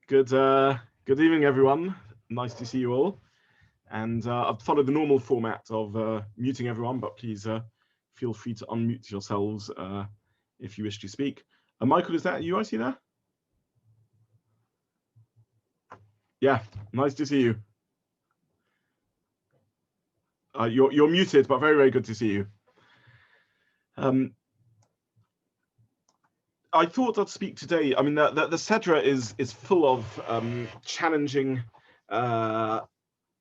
Good evening, everyone. Nice to see you all. And I've followed the normal format of muting everyone, but please feel free to unmute yourselves if you wish to speak. Michael, is that you I see there? Yeah, nice to see you. You're muted, but very, very good to see you. I thought I'd speak today. I mean, the Sedra is full of challenging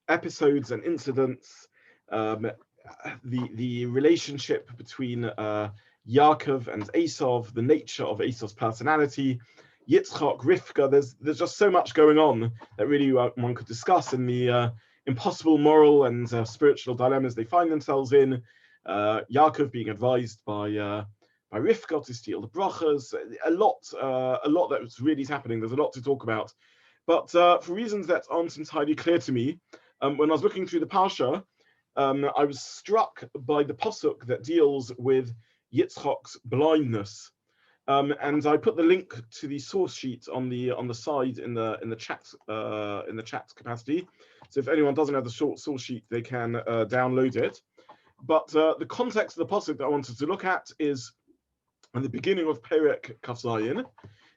episodes and incidents. The relationship between Yaakov and Esav, the nature of Esav's personality, Yitzchak, Rivka. There's just so much going on that really one could discuss in the impossible moral and spiritual dilemmas they find themselves in. Yaakov being advised by Rivka to steal the brachas. A lot that's really happening. There's a lot to talk about, but for reasons that aren't entirely clear to me, when I was looking through the Parsha, I was struck by the pasuk that deals with Yitzchak's blindness, and I put the link to the source sheet on the side in the chat capacity. So if anyone doesn't have the short source sheet, they can download it. But the context of the pasuk that I wanted to look at is at the beginning of Perek Kaf Zayin.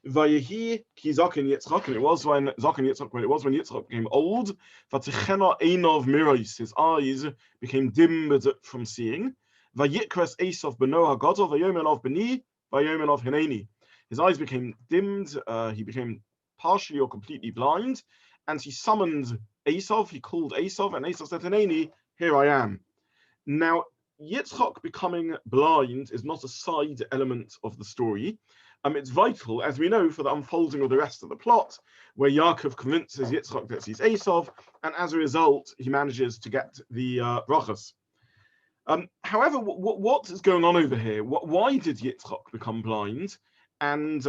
Vayehi ki Zaken Yitzchak, and it was when Yitzchak became old. Vatichena einov miros, his eyes became dimmed from seeing. Vayikras Esav beno hagadol vayomer of beni vayomer of hineni. His eyes became dimmed. He became partially or completely blind, and he summoned Esav. He called Esav, and Esav said, "Hineni, here I am." Now, Yitzchak becoming blind is not a side element of the story. It's vital, as we know, for the unfolding of the rest of the plot, where Yaakov convinces Yitzchak that he's Esav, and as a result, he manages to get the brachas. However, what is going on over here? Why did Yitzchak become blind? And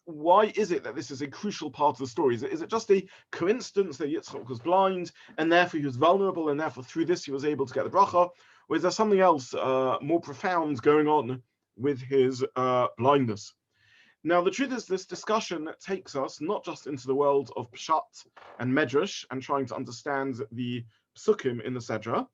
why is it that this is a crucial part of the story? Is it just a coincidence that Yitzchak was blind, and therefore he was vulnerable, and therefore through this he was able to get the bracha? Or is there something else more profound going on with his blindness? Now, the truth is, this discussion takes us not just into the world of Pshat and Medrash and trying to understand the psukim in the Sedra.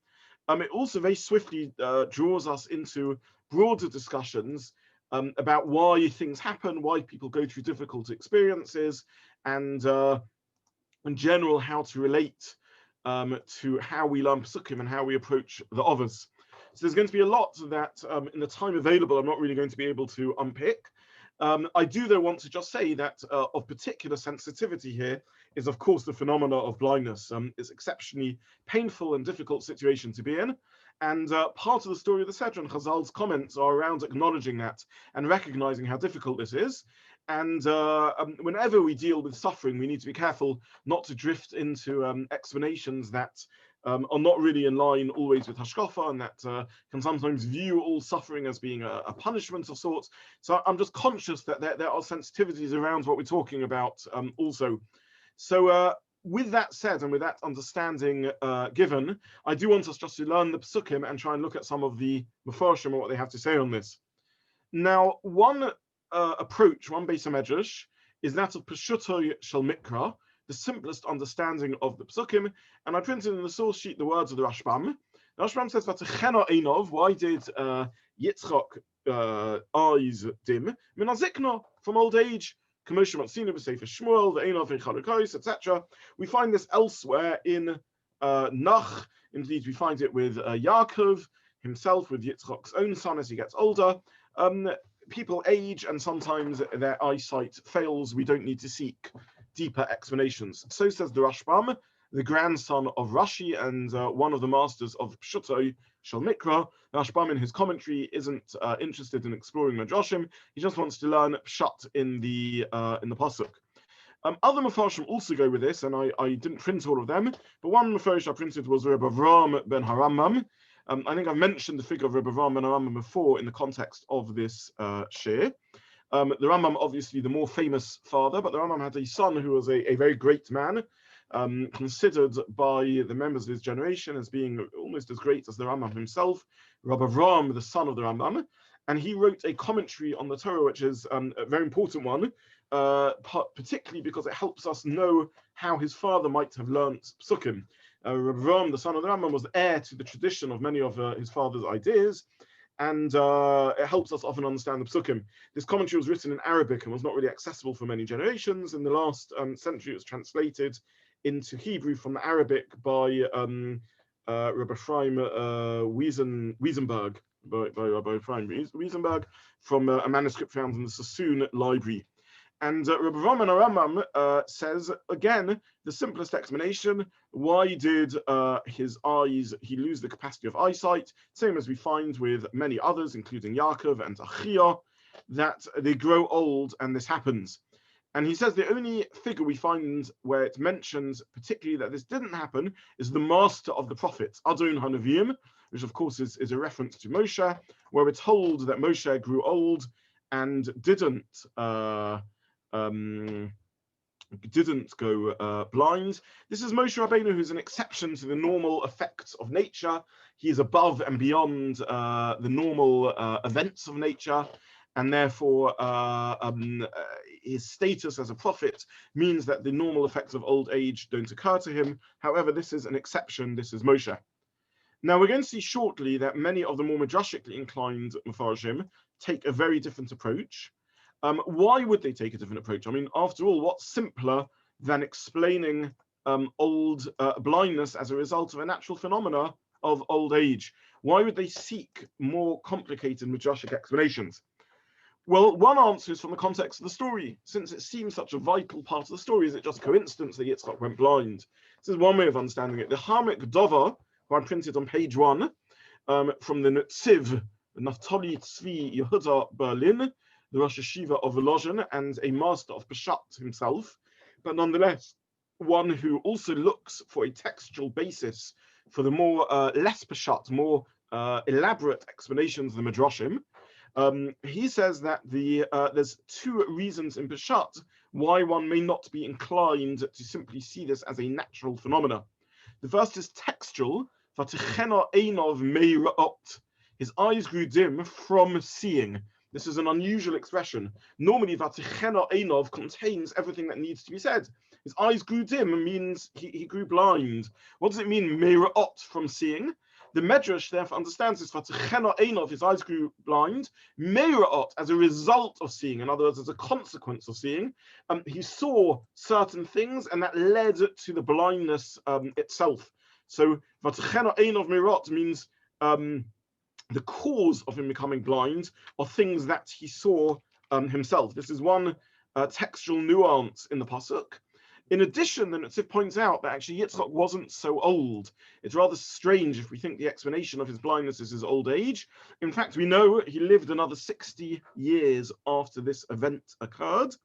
It also very swiftly draws us into broader discussions about why things happen, why people go through difficult experiences, and in general, how to relate to how we learn psukim and how we approach the others. So there's going to be a lot that in the time available, I'm not really going to be able to unpick. I do, though, want to just say that of particular sensitivity here is, of course, the phenomena of blindness. It's exceptionally painful and difficult situation to be in. And part of the story of the Sedra and Chazal's comments are around acknowledging that and recognizing how difficult this is. And whenever we deal with suffering, we need to be careful not to drift into explanations that are not really in line always with hashkafa, and that can sometimes view all suffering as being a punishment of sorts. So I'm just conscious that there are sensitivities around what we're talking about also. So with that said, and with that understanding given, I do want us just to learn the psukim and try and look at some of the Mefarshim and what they have to say on this. Now, one approach, one Beis HaMedrash, is that of Peshuto Shel Mikra, the simplest understanding of the psukim, and I printed in the source sheet the words of the Rashbam. The Rashbam says, "Vatechena einov." Why did Yitzchak eyes dim? Min hazikna, from old age. Commotion Matzina b'Sefer Shmuel, the Einov Chalukos, etc. We find this elsewhere in Nach. Indeed, we find it with Yaakov himself, with Yitzchak's own son as he gets older. People age, and sometimes their eyesight fails. We don't need to seek deeper explanations. So says the Rashbam, the grandson of Rashi and one of the masters of Pshuto Shel Mikra. Rashbam in his commentary isn't interested in exploring Midrashim. He just wants to learn Pshat in the pasuk. Other Mefarshim also go with this, and I didn't print all of them, but one Mefarsh I printed was Rabbi Avraham ben Harambam. I think I've mentioned the figure of Rabbi Avraham ben Harambam before in the context of this shiur. The Rambam, obviously the more famous father, but the Rambam had a son who was a very great man, considered by the members of his generation as being almost as great as the Rambam himself, Rabbi Avraham, the son of the Rambam. And he wrote a commentary on the Torah, which is a very important one, particularly because it helps us know how his father might have learnt psukim. Rabbi Zobin, the son of the Rambam, was heir to the tradition of many of his father's ideas, and it helps us often understand the psukim. This commentary was written in Arabic and was not really accessible for many generations. In the last century, it was translated into Hebrew from the Arabic by Rabbi Ephraim Wiesenberg, by Rabbi Ephraim Wiesenberg, from a manuscript found in the Sassoon Library. And Rabbi Zobin Rambam says, again, the simplest explanation: why did he lose the capacity of eyesight? Same as we find with many others, including Yaakov and Achia, that they grow old and this happens. And he says the only figure we find where it mentions particularly that this didn't happen is the master of the prophets, Adon HaNeviim, which of course is a reference to Moshe, where we're told that Moshe grew old and didn't go blind. This is Moshe Rabbeinu, who's an exception to the normal effects of nature. He is above and beyond the normal events of nature, and therefore his status as a prophet means that the normal effects of old age don't occur to him. However, this is an exception. This is Moshe. Now, we're going to see shortly that many of the more midrashically inclined Mefarshim take a very different approach. Why would they take a different approach? I mean, after all, what's simpler than explaining old blindness as a result of a natural phenomena of old age? Why would they seek more complicated midrashic explanations? Well, one answer is from the context of the story. Since it seems such a vital part of the story, is it just coincidence that Yitzchak went blind? This is one way of understanding it. The Halachic Dover, who I printed on page 1, from the Netziv, Naftali Tzvi Yehuda Berlin, the Rosh Yeshiva of Volozhin, and a master of Peshat himself, but nonetheless one who also looks for a textual basis for the more less Peshat, more elaborate explanations of the Midrashim. He says that there's two reasons in Peshat why one may not be inclined to simply see this as a natural phenomena. The first is textual. His eyes grew dim from seeing. This is an unusual expression. Normally, Vatichena Einov contains everything that needs to be said. His eyes grew dim means he grew blind. What does it mean, Meira'ot, from seeing? The Medrash therefore understands this. Vatichena Einov, his eyes grew blind. Meira'ot, as a result of seeing, in other words, as a consequence of seeing. He saw certain things, and that led to the blindness itself. So, Vatichena Einov Meira'ot means the cause of him becoming blind are things that he saw himself. This is one textual nuance in the pasuk. In addition, the Netziv points out that actually Yitzchak wasn't so old. It's rather strange if we think the explanation of his blindness is his old age. In fact, we know he lived another 60 years after this event occurred,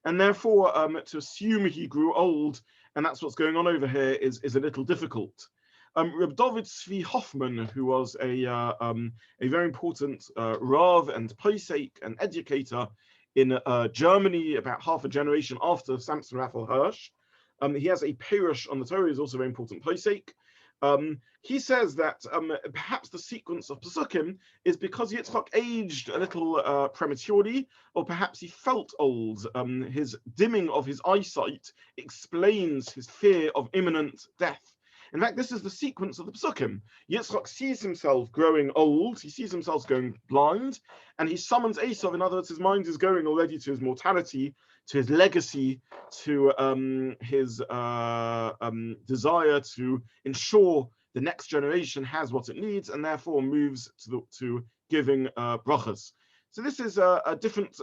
and therefore to assume he grew old, and that's what's going on over here, is a little difficult. Reb David Tzvi Hoffman, who was a very important Rav and Posek and educator in Germany about half a generation after Samson Raphael Hirsch, he has a Perush on the Torah. He's also a very important Posek. He says that perhaps the sequence of Pesukim is because Yitzchak aged a little prematurely, or perhaps he felt old. His dimming of his eyesight explains his fear of imminent death. In fact, this is the sequence of the Pesukim. Yitzchak sees himself growing old, he sees himself going blind, and he summons Esav. In other words, his mind is going already to his mortality, to his legacy, to his desire to ensure the next generation has what it needs, and therefore moves to giving brachas. So this is a different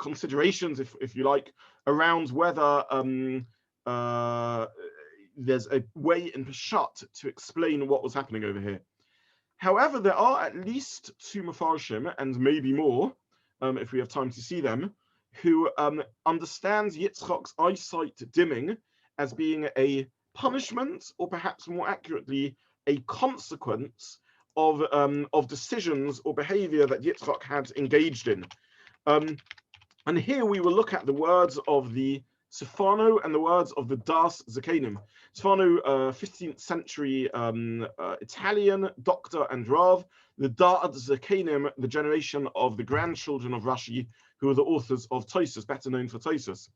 considerations, if you like, around whether there's a way in Peshat to explain what was happening over here. However, there are at least two Mefarshim, and maybe more, if we have time to see them, who understands Yitzchak's eyesight dimming as being a punishment, or perhaps more accurately, a consequence of decisions or behavior that Yitzchak had engaged in. And here we will look at the words of the Sifano and the words of the Das Zakenim. Sifano, 15th century Italian doctor and Rav. The Das Zakenim, the generation of the grandchildren of Rashi, who are the authors of Tosfos, better known for Tosfos.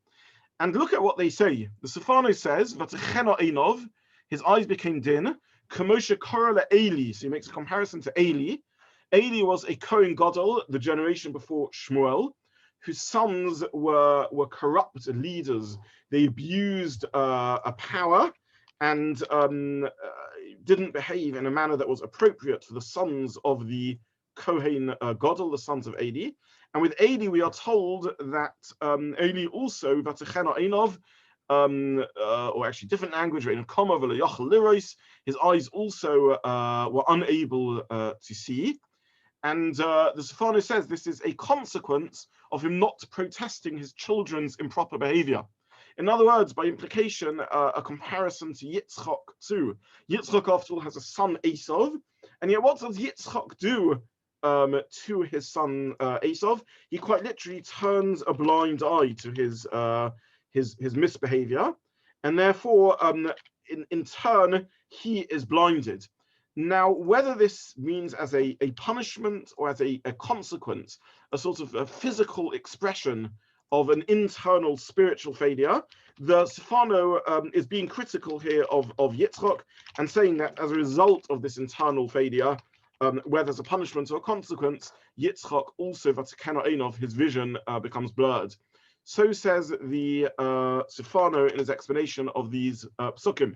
And look at what they say. The Sefano says, "Vatechena einov," his eyes became dim. Kamosha korale Eli, so he makes a comparison to Eli. Eli was a Kohen Gadol, the generation before Shmuel, whose sons were corrupt leaders. They abused a power and didn't behave in a manner that was appropriate for the sons of the Kohen Gadol, the sons of Eli. And with Eli, we are told that Eli also, Vatechena einov, or actually different language, his eyes also were unable to see. And the Sefano says this is a consequence of him not protesting his children's improper behavior. In other words, by implication, a comparison to Yitzchak too. Yitzchak, after all, has a son, Esav, and yet what does Yitzchak do to his son Esav? He quite literally turns a blind eye to his misbehavior, and therefore, in turn, he is blinded. Now, whether this means as a punishment or as a consequence, a sort of a physical expression of an internal spiritual failure, the Sefano is being critical here of Yitzchak and saying that as a result of this internal failure, whether it's a punishment or a consequence, Yitzchak also, Vatechena einov, his vision becomes blurred. So says the Sefano in his explanation of these psukim.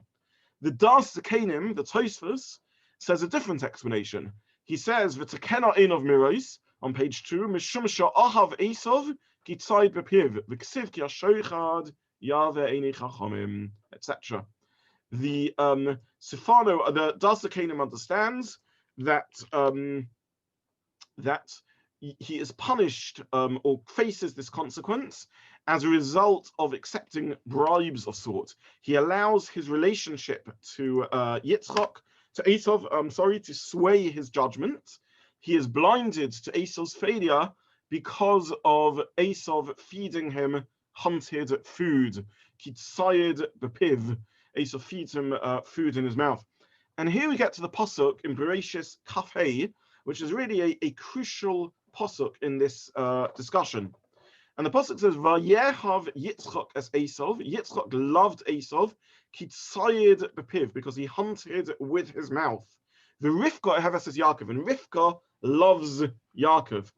The Das Kelim, the Tosfos, says a different explanation. He says, "Vatechena einov miros," on page 2, "Mishum she'ahav Esav gitzayid bepiv v'ksiv ki hashoichad yave eini chachamim," etc. The Sefano, the Das Kelim understands that that he is punished or faces this consequence as a result of accepting bribes of sort. He allows his relationship to Esav, to sway his judgment. He is blinded to Esav's failure because of Esav feeding him hunted food. Kitzayid bepiv. Esav feeds him food in his mouth. And here we get to the pasuk in Bereshis Kaf Hey, which is really a crucial pasuk in this discussion. And the pasuk says, "Vayehav Yitzchak as Esav." Yitzchak loved Esav, kitzayid bepiv, because he hunted with his mouth. The Rivka Eheves as Yaakov, and Rivka loves Yaakov.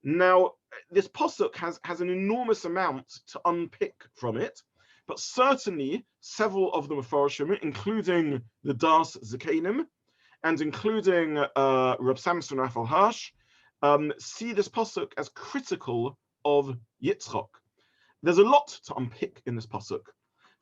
Now, this pasuk has an enormous amount to unpick from it, but certainly several of the Mefarshim, including the Das Kelim and including Reb Samson Raphael Hirsch, see this pasuk as critical of Yitzchak. There's a lot to unpick in this pasuk.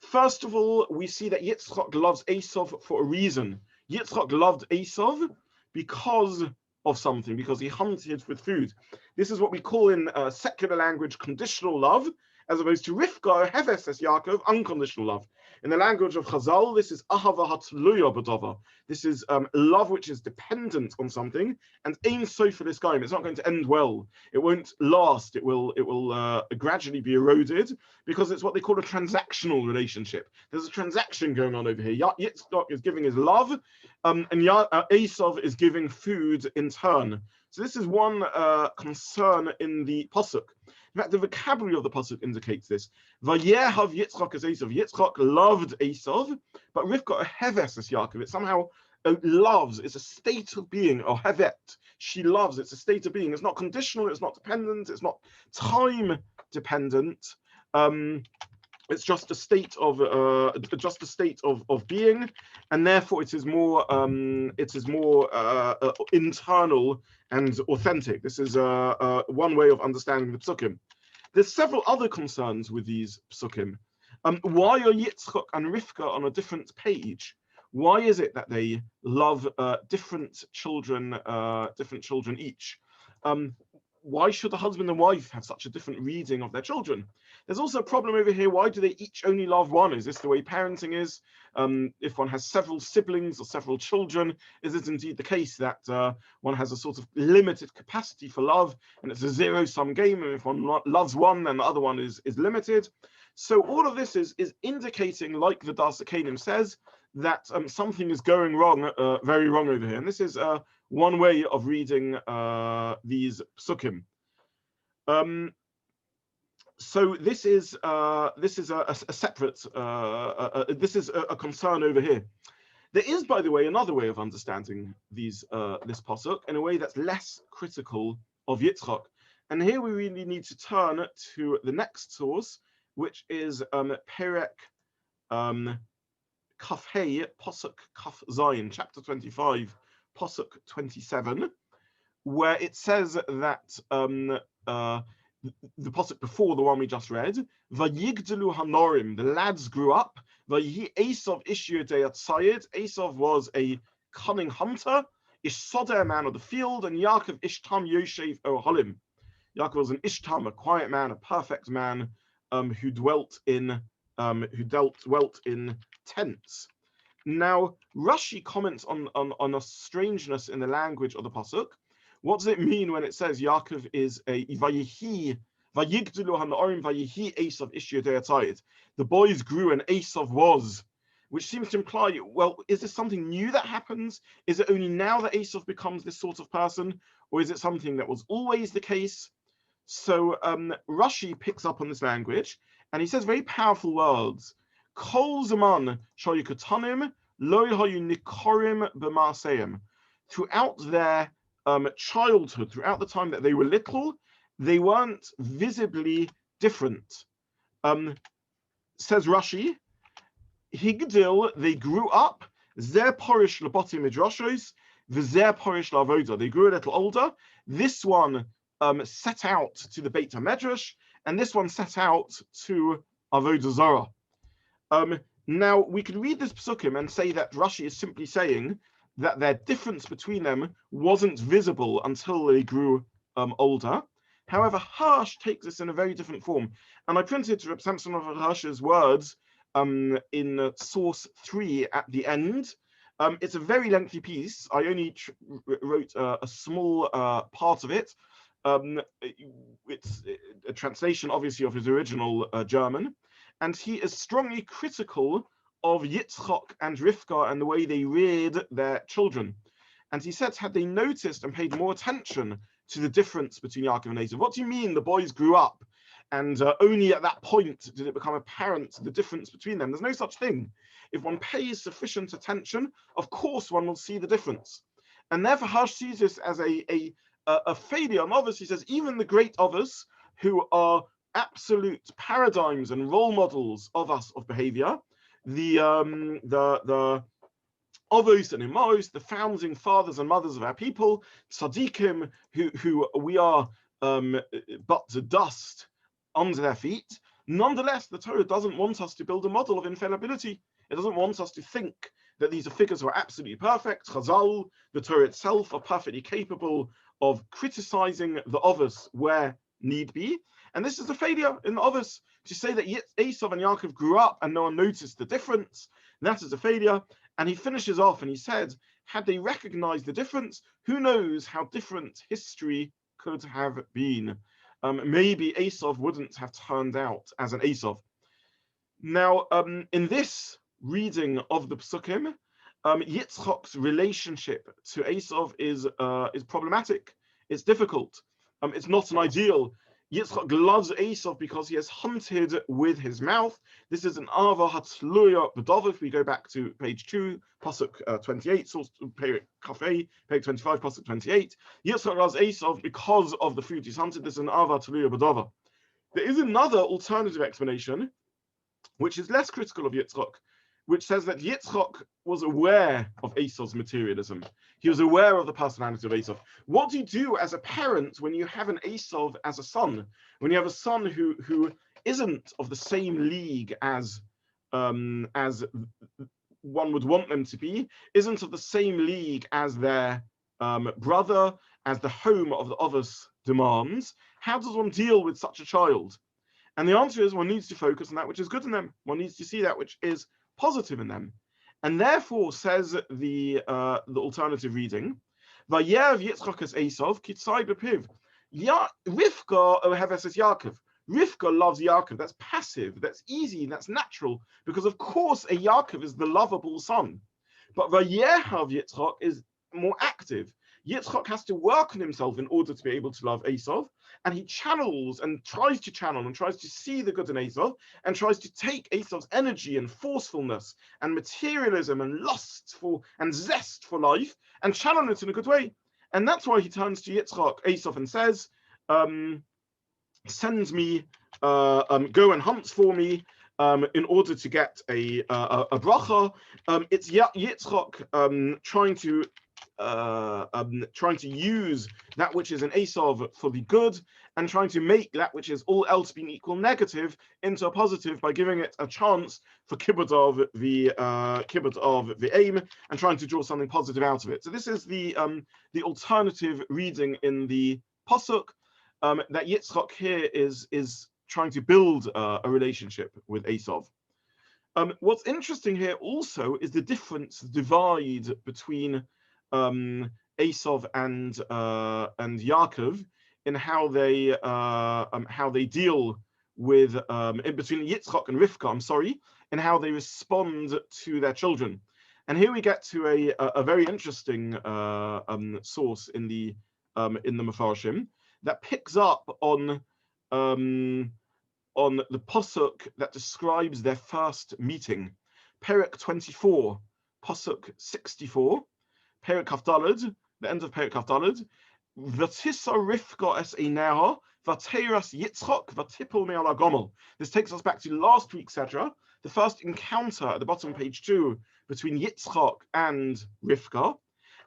First of all, we see that Yitzchak loves Esav for a reason. Yitzchak loved Esav because of something, because he hunted with food. This is what we call in secular language conditional love, as opposed to Rivka, Heves as Yaakov, unconditional love. In the language of Chazal, this is ahava hatluya b'davar. This is love which is dependent on something, and ein sof l'skaim. It's not going to end well. It won't last. It will gradually be eroded, because it's what they call a transactional relationship. There's a transaction going on over here. Yitzchak is giving his love, and Esav is giving food in turn. So this is one concern in the pasuk. In fact, the vocabulary of the pasuk indicates this. Vayehav Yitzchak as Esav. Yitzchak loved Esav, but Rivka heves as Yaakov. It somehow loves. It's a state of being. Or hevet. She loves. It's a state of being. It's not conditional. It's not dependent. It's not time dependent. It's just a state of being, and therefore it is more internal and authentic. This is one way of understanding the psukim. There's several other concerns with these psukim. Why are Yitzchak and Rivka on a different page? Why is it that they love different children each? Why should the husband and wife have such a different reading of their children? There's also a problem over here. Why do they each only love one? Is this the way parenting is? If one has several siblings or several children, is it indeed the case that one has a sort of limited capacity for love, and it's a zero-sum game, and if one loves one, then the other one is limited? So all of this is indicating, like the Das Kelim says, that something is going wrong, very wrong over here. And this is one way of reading these psukim. So this is a separate this is a concern over here. There is, by the way, another way of understanding this pasuk in a way that's less critical of Yitzchak. And here we really need to turn to the next source, which is Perek Kaf Hey, pasuk Kaf Zayin, chapter 25, pasuk 27, where it says that the pasuk before the one we just read, Vayigdalu Hanorim, the lads grew up. Vayihi Esav Ishir Deyat Sayed. Esav was a cunning hunter, Ishsodeh, a man of the field, and Yaakov Ishtam Yoshev Ohalim. Yaakov was an Ishtam, a quiet man, a perfect man, who dwelt in tents. Now, Rashi comments on a strangeness in the language of the pasuk. What does it mean when it says Yaakov is a Vayihi Vayigdalu Hanorim Vayihi Esav Ishir Deyat Sayed? The boys grew and Esav was, which seems to imply, well, is this something new that happens? Is it only now that Esav becomes this sort of person, or is it something that was always the case? So Rashi picks up on this language, and he says very powerful words. Kol zaman shoyukatanim lo hayu nikorim b'maaseim. Throughout their childhood, throughout the time that they were little, they weren't visibly different. Says Rashi, Higdil, they grew up, Zer porish laboti midrashos, v'zer porish lavoda. They grew a little older. This one set out to the Beit HaMedrash, and this one set out to Avodah Zarah. Now, we could read this psukim and say that Rashi is simply saying that their difference between them wasn't visible until they grew older. However, Hirsch takes this in a very different form. And I printed Reb Samson of Hirsch's words in source 3 at the end. It's a very lengthy piece. I only wrote a small part of it. It's a translation, obviously, of his original German. And he is strongly critical of Yitzchak and Rivka and the way they reared their children. And he said, had they noticed and paid more attention to the difference between Yaakov and Esav? What do you mean the boys grew up and only at that point did it become apparent the difference between them? There's no such thing. If one pays sufficient attention, of course one will see the difference. And therefore Hirsch sees this as a failure. And obviously he says even the great others who are absolute paradigms and role models of us of behavior, the Avos and Imos, the founding fathers and mothers of our people, tzaddikim, who we are but the dust under their feet. Nonetheless, the Torah doesn't want us to build a model of infallibility. It doesn't want us to think that these are figures who are absolutely perfect. Chazal, the Torah itself, are perfectly capable of criticizing the Avos where need be. And this is a failure in the Avos, to say that Esav and Yaakov grew up and no one noticed the difference. That is a failure. And he finishes off and he said, had they recognized the difference, who knows how different history could have been. Maybe Esav wouldn't have turned out as an Esav. Now, in this reading of the Psukim, Yitzchak's relationship to Esav is problematic. It's difficult. It's not an ideal. Yitzchak loves Esav because he has hunted with his mouth. This is an Ava Hatluya B'Dov. If we go back to page 2, pasuk 28, source page 25, pasuk 28. Yitzchak loves Esav because of the food he's hunted. This is an Ava Hatluya B'Dov. There is another alternative explanation, which is less critical of Yitzchak, which says that Yitzchak was aware of Esav's materialism. He was aware of the personality of Esav. What do you do as a parent when you have an Esav as a son? When you have a son who isn't of the same league as one would want them to be, isn't of the same league as their brother, as the home of the others demands? How does one deal with such a child? And the answer is one needs to focus on that which is good in them. One needs to see that which is positive in them. And therefore, says the alternative reading, Vayev Yitzchak es Esav kitzai b'piv. Rivka oheves es Yaakov. Rivka loves Yaakov. That's passive, that's easy, that's natural, because of course a Yaakov is the lovable son. But Vayehav Yitzchak is more active. Yitzchak has to work on himself in order to be able to love Esav, and he channels and tries to channel and tries to see the good in Esav, and tries to take Esav's energy and forcefulness and materialism and lust for and zest for life and channel it in a good way. And that's why he turns to Yitzchak, Esav, and says, sends me, go and hunt for me, in order to get a bracha. It's Yitzchak trying to use that which is in Esav for the good, and trying to make that which is all else being equal negative into a positive by giving it a chance for kibbutz of the aim, and trying to draw something positive out of it. So this is the alternative reading in the pasuk, that Yitzchak here is trying to build a relationship with Esav. What's interesting here also is the divide between Esav and Yaakov in how they deal with in between Yitzchak and Rivka, and how they respond to their children. And here we get to a very interesting source in the Mefarshim that picks up on the pasuk that describes their first meeting. Perek 24, pasuk 64, Perek Kafdalad, the end of Perek Kafdalad. V'tisa Rivka es eineha, v'teiras Yitzchak, v'tipol me'al hagomel. This takes us back to last week's Sedra, the first encounter at the bottom of page 2 between Yitzchak and Rivka.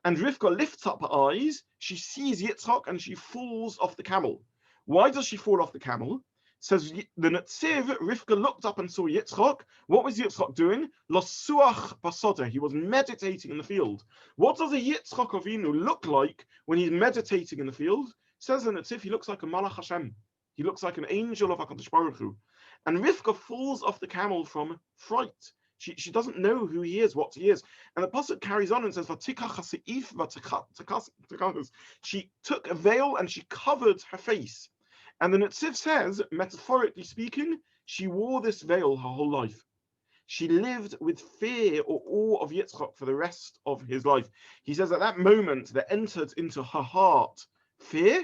And Rivka lifts up her eyes, she sees Yitzchak, and she falls off the camel. Why does she fall off the camel? Says the Netziv, Rivka looked up and saw Yitzchak. What was Yitzchak doing? Losuach basodeh. He was meditating in the field. What does a Yitzchak Avinu look like when he's meditating in the field? Says the Netziv, he looks like a Malach Hashem. He looks like an angel of HaKadosh Baruch Hu. And Rivka falls off the camel from fright. She doesn't know who he is, what he is. And the pasuk carries on and says, she took a veil and she covered her face. And the Netziv says, metaphorically speaking, she wore this veil her whole life. She lived with fear or awe of Yitzchak for the rest of his life. He says at that moment there entered into her heart fear,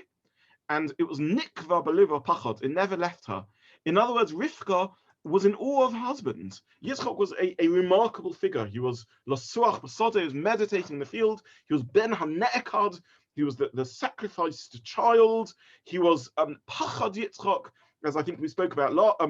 and it was nikva beliva pachad. It never left her. In other words, Rivka was in awe of her husband. Yitzchak was a remarkable figure. He was lasuach basodeh, he was meditating in the field. He was ben hane'ekad. He was the sacrificed child. He was pachad Yitzchak, as I think we spoke about. I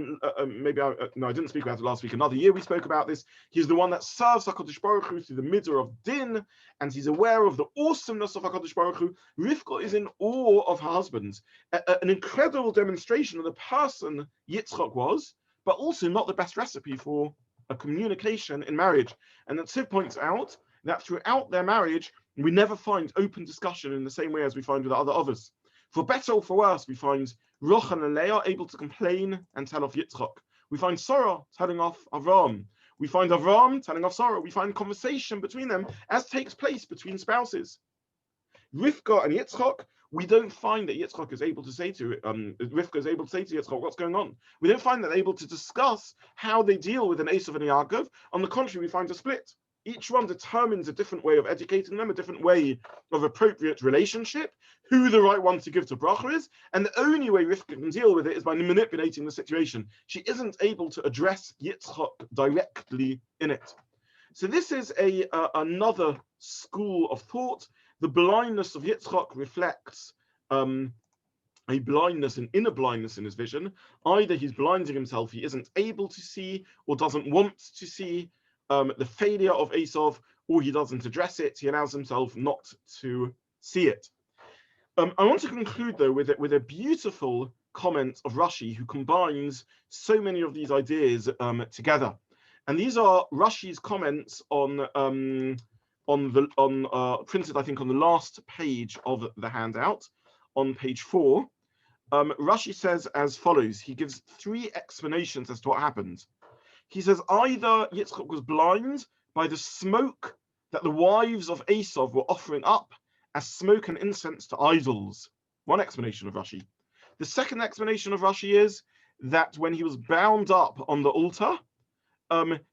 didn't speak about it last week. Another year we spoke about this. He's the one that serves HaKadosh Baruch Hu through the midah of din, and he's aware of the awesomeness of HaKadosh Baruch Hu. Rivka is in awe of her husband. An incredible demonstration of the person Yitzchak was, but also not the best recipe for a communication in marriage. And that Tiv points out that throughout their marriage, we never find open discussion in the same way as we find with other others. For better or for worse, we find Rachel and Leah able to complain and tell off Yitzchak. We find Sarah telling off Avram. We find Avram telling off Sarah. We find conversation between them as takes place between spouses. Rivka and Yitzchak, we don't find that Yitzchak is able to say to Rivka is able to say to Yitzchak, what's going on? We don't find that they're able to discuss how they deal with an Esav and a Yaakov. On the contrary, we find a split. Each one determines a different way of educating them, a different way of appropriate relationship, who the right one to give to bracha is, and the only way Rivka can deal with it is by manipulating the situation. She isn't able to address Yitzchak directly in it. So this is another school of thought. The blindness of Yitzchak reflects a blindness, an inner blindness in his vision. Either he's blinding himself, he isn't able to see or doesn't want to see the failure of Esav, or he doesn't address it. He allows himself not to see it. I want to conclude though with a beautiful comment of Rashi, who combines so many of these ideas together. And these are Rashi's comments on printed, I think, on the last page of the handout, on page 4. Rashi says as follows. He gives 3 explanations as to what happened. He says either Yitzchak was blind by the smoke that the wives of Esav were offering up as smoke and incense to idols. One explanation of Rashi. The second explanation of Rashi is that when he was bound up on the altar,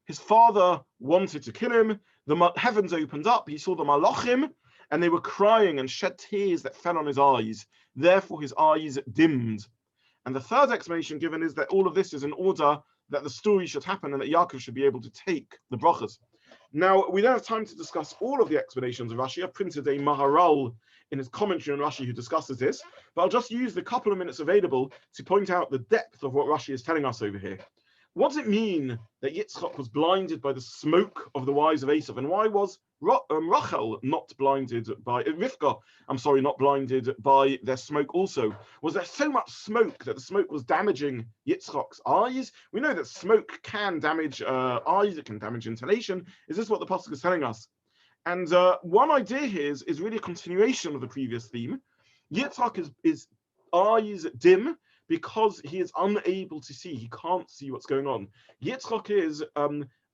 his father wanted to kill him. The heavens opened up. He saw the malachim, and they were crying and shed tears that fell on his eyes. Therefore his eyes dimmed. And the third explanation given is that all of this is in order that the story should happen and that Yaakov should be able to take the brachas. Now, we don't have time to discuss all of the explanations of Rashi. I've printed a Maharal in his commentary on Rashi who discusses this, but I'll just use the couple of minutes available to point out the depth of what Rashi is telling us over here. What does it mean that Yitzchak was blinded by the smoke of the wives of Esav? And why was Rachel not blinded by Rivka? Not blinded by their smoke also. Was there so much smoke that the smoke was damaging Yitzchak's eyes? We know that smoke can damage eyes, it can damage intonation. Is this what the pasuk is telling us? And one idea here is really a continuation of the previous theme. Yitzchak is eyes dim because he is unable to see. He can't see what's going on. Yitzchak is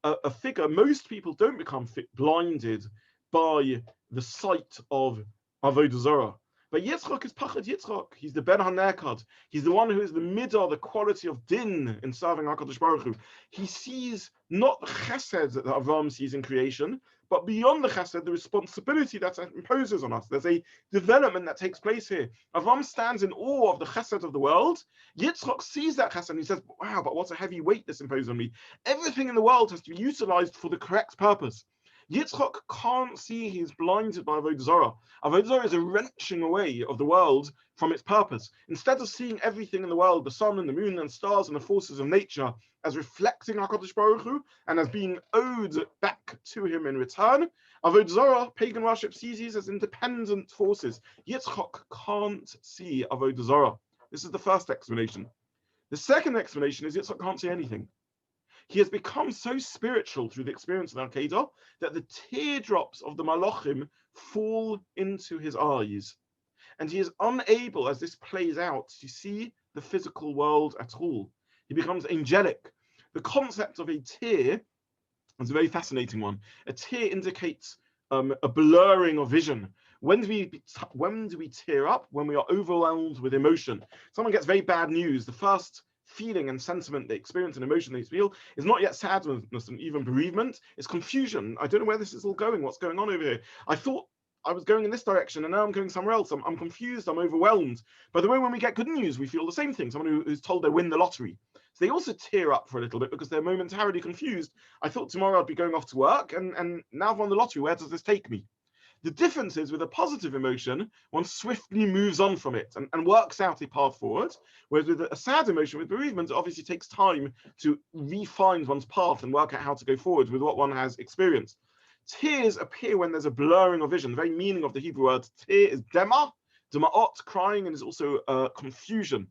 a figure. Most people don't become blinded by the sight of Avodah Zarah. But Yitzchak is Pachad Yitzchak. He's the Ben HaNekad. He's the one who is the midah, the quality of din in serving HaKadosh Baruch Hu. He sees not the chesed that Avram sees in creation, but beyond the chesed, the responsibility that imposes on us. There's a development that takes place here. Avram stands in awe of the chesed of the world. Yitzchak sees that chesed and he says, wow, but what a heavy weight this imposes on me. Everything in the world has to be utilized for the correct purpose. Yitzchak can't see, he's blinded by Avodah Zarah. Avodah Zarah is a wrenching away of the world from its purpose. Instead of seeing everything in the world, the sun and the moon and stars and the forces of nature, as reflecting HaKadosh Baruch Hu and as being owed back to him in return, Avodah Zarah, pagan worship, sees these as independent forces. Yitzchak can't see Avodah Zarah. This is the first explanation. The second explanation is Yitzchak can't see anything. He has become so spiritual through the experience of the Akedah that the teardrops of the Malachim fall into his eyes. And he is unable, as this plays out, to see the physical world at all. He becomes angelic. The concept of a tear is a very fascinating one. A tear indicates a blurring of vision. When do we tear up? When we are overwhelmed with emotion. Someone gets very bad news. The first feeling and sentiment they experience and emotion they feel is not yet sadness and even bereavement. It's confusion. I don't know where this is all going. What's going on over here? I thought I was going in this direction and now I'm going somewhere else. I'm confused. I'm overwhelmed. By the way, when we get good news, we feel the same thing. Someone who's told they win the lottery. So they also tear up for a little bit because they're momentarily confused. I thought tomorrow I'd be going off to work and now I've won the lottery. Where does this take me? The difference is with a positive emotion, one swiftly moves on from it and works out a path forward. Whereas with a sad emotion, with bereavement, it obviously takes time to refine one's path and work out how to go forward with what one has experienced. Tears appear when there's a blurring of vision. The very meaning of the Hebrew word tear is dema, dema'ot, crying, and is also confusion.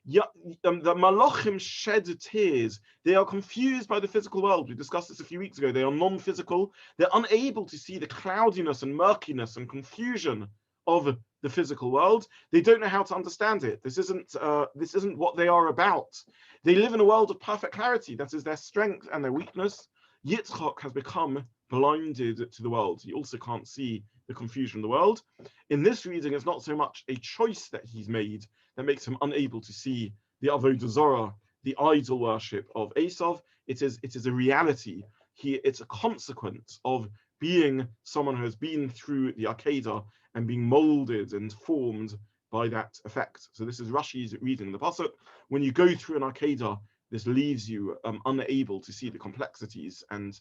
The Malachim shed tears. They are confused by the physical world. We discussed this a few weeks ago. They are non-physical. They're unable to see the cloudiness and murkiness and confusion of the physical world. They don't know how to understand it. This isn't what they are about. They live in a world of perfect clarity. That is their strength and their weakness. Yitzchak has become blinded to the world. He also can't see the confusion of the world. In this reading, it's not so much a choice that he's made that makes him unable to see the Avodah Zarah, the idol worship of Esav. It is a reality. It's a consequence of being someone who has been through the Akedah and being molded and formed by that effect. So this is Rashi's reading the pasuk. When you go through an Akedah, this leaves you unable to see the complexities and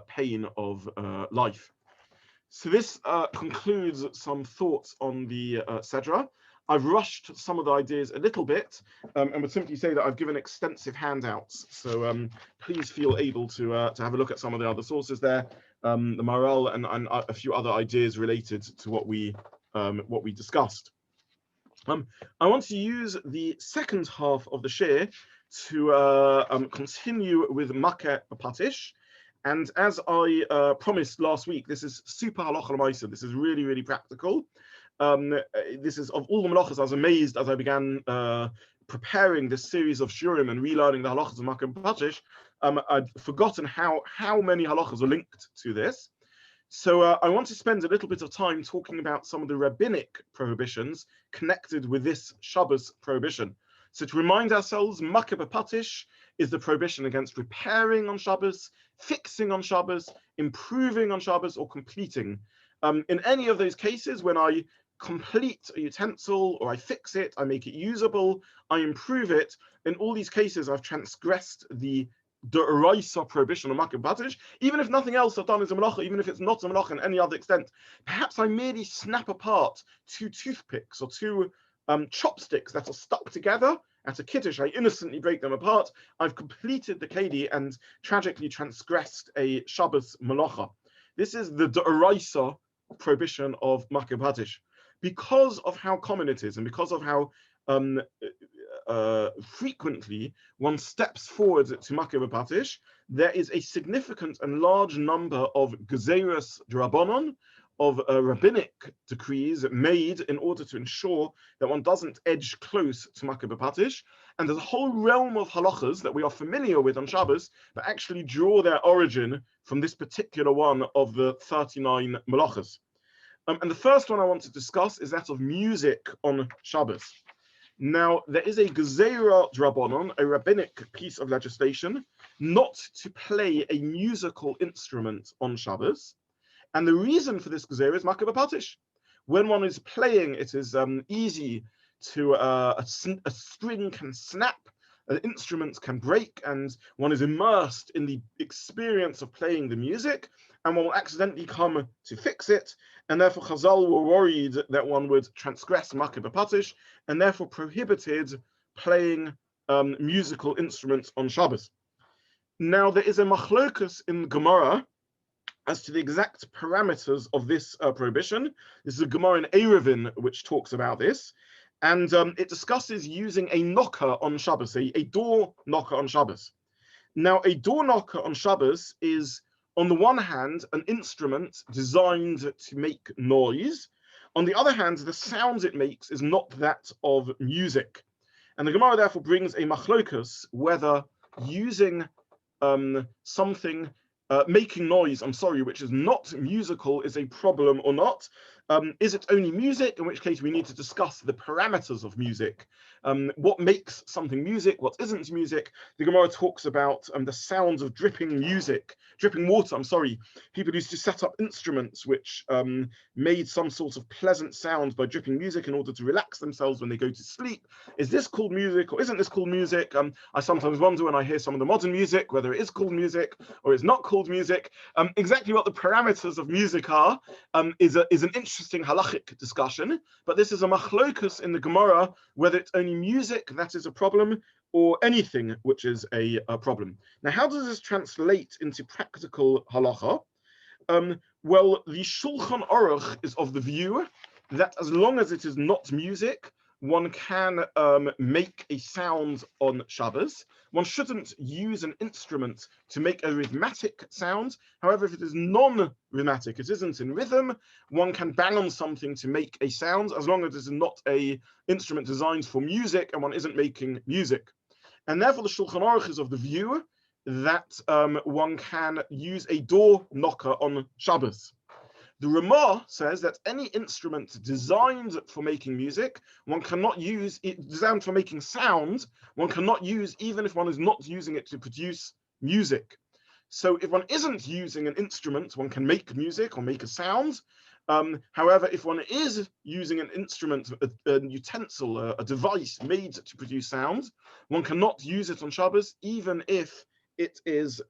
pain of life. So this concludes some thoughts on the Sedra. I've rushed some of the ideas a little bit and would simply say that I've given extensive handouts. So please feel able to have a look at some of the other sources there, the Maharal and a few other ideas related to what we discussed. I want to use the second half of the shiur to continue with Makkeh BePatish. And as I promised last week, this is super halacha l'maisa. This is really, really practical. This is, of all the malachas, I was amazed as I began preparing this series of shiurim and relearning the halachas of Makkeh BePatish. I'd forgotten how many halachas are linked to this. So I want to spend a little bit of time talking about some of the rabbinic prohibitions connected with this Shabbos prohibition. So to remind ourselves, Makkeh BePatish is the prohibition against repairing on Shabbos, fixing on Shabbos, improving on Shabbos, or completing In any of those cases, when I complete a utensil or I fix it, I make it usable, I improve it, in all these cases I've transgressed the d'oraisa prohibition of Makkeh BePatish, even if nothing else I've done is a malacha, even if it's not a malacha in any other extent. Perhaps I merely snap apart two toothpicks or two chopsticks that are stuck together at a kiddush. I innocently break them apart. I've completed the keli and tragically transgressed a Shabbos malacha. This is the d'oraisa prohibition of Makkeh BePatish. Because of how common it is and because of how frequently one steps forward to Makkeh BePatish, there is a significant and large number of gezeros d'Rabbanon, of rabbinic decrees made in order to ensure that one doesn't edge close to Makkeh BePatish. And there's a whole realm of halachas that we are familiar with on Shabbos that actually draw their origin from this particular one of the 39 malachas. And the first one I want to discuss is that of music on Shabbos. Now, there is a gezerah d'Rabbanon, a rabbinic piece of legislation, not to play a musical instrument on Shabbos. And the reason for this gezerah is Makkeh BePatish. When one is playing, it is easy to, a string can snap, instruments can break, and one is immersed in the experience of playing the music, and one will accidentally come to fix it, and therefore Chazal were worried that one would transgress Makkeh BePatish, and therefore prohibited playing musical instruments on Shabbos. Now, there is a machlokus in Gemara as to the exact parameters of this prohibition. This is a Gemara in Eruvin which talks about this, and it discusses using a knocker on Shabbos, a door knocker on Shabbos. Now, a door knocker on Shabbos is, on the one hand, an instrument designed to make noise. On the other hand, the sound it makes is not that of music. And the Gemara therefore brings a machlokus whether using something, making noise, which is not musical, is a problem or not. Is it only music? In which case we need to discuss the parameters of music. What makes something music? What isn't music? The Gemara talks about the sounds of dripping water. People used to set up instruments which made some sort of pleasant sound by dripping music in order to relax themselves when they go to sleep. Is this called music or isn't this called music? I sometimes wonder when I hear some of the modern music whether it is called music or it's not called music. Exactly what the parameters of music are is an interesting halachic discussion, but this is a machlokus in the Gemara whether it's only music that is a problem or anything which is a problem. Now, how does this translate into practical halacha? Well, the Shulchan Aruch is of the view that as long as it is not music, one can make a sound on Shabbos. One shouldn't use an instrument to make a rhythmic sound. However, if it is non-rhythmic, it isn't in rhythm, one can bang on something to make a sound as long as it is not an instrument designed for music and one isn't making music. And therefore, the Shulchan Aruch is of the view that one can use a door knocker on Shabbos. The Ramah says that any instrument designed for making music, one cannot use it, designed for making sound, one cannot use even if one is not using it to produce music. So if one isn't using an instrument, one can make music or make a sound. However, if one is using an instrument, a utensil, a device made to produce sound, one cannot use it on Shabbos, even if it is